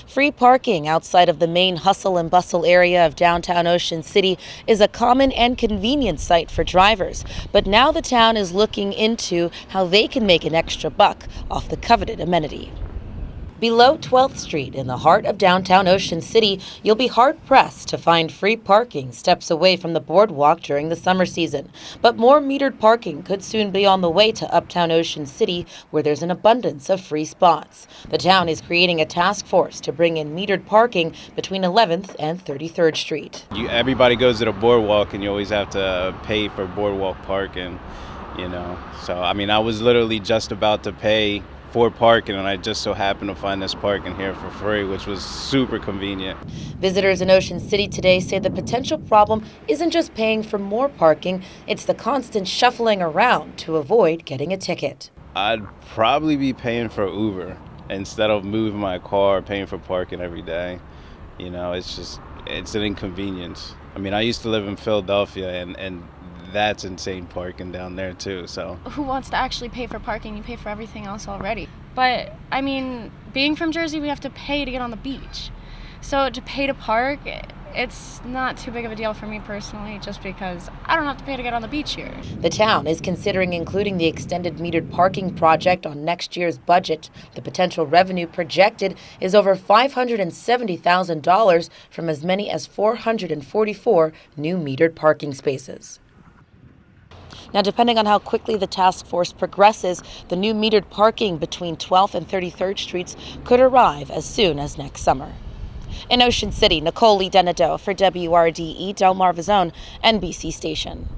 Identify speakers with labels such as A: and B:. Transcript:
A: Free parking outside of the main hustle and bustle area of downtown Ocean City is a common and convenient sight for drivers. But now the town is looking into how they can make an extra buck off the coveted amenity. Below 12th Street in the heart of downtown Ocean City, you'll be hard-pressed to find free parking steps away from the boardwalk during the summer season. But more metered parking could soon be on the way to uptown Ocean City, where there's an abundance of free spots. The town is creating a task force to bring in metered parking between 11th and 33rd Street.
B: Everybody goes to the boardwalk, and you always have to pay for boardwalk parking, So, I was literally just about to pay for parking, and I just so happened to find this parking here for free, which was super convenient.
A: Visitors in Ocean City today say the potential problem isn't just paying for more parking, it's the constant shuffling around to avoid getting a ticket.
B: I'd probably be paying for Uber instead of moving my car, paying for parking every day. It's an inconvenience. I used to live in Philadelphia, and that's insane parking down there too. So
C: who wants to actually pay for parking? You pay for everything else already. But being from Jersey, we have to pay to get on the beach. So to pay to park, it's not too big of a deal for me personally, just because I don't have to pay to get on the beach here.
A: The town is considering including the extended metered parking project on next year's budget. The potential revenue projected is over $570,000 from as many as 444 new metered parking spaces. Now, depending on how quickly the task force progresses, the new metered parking between 12th and 33rd Streets could arrive as soon as next summer. In Ocean City, Nicole Lee Denado for WRDE Delmarva Zone, NBC Station.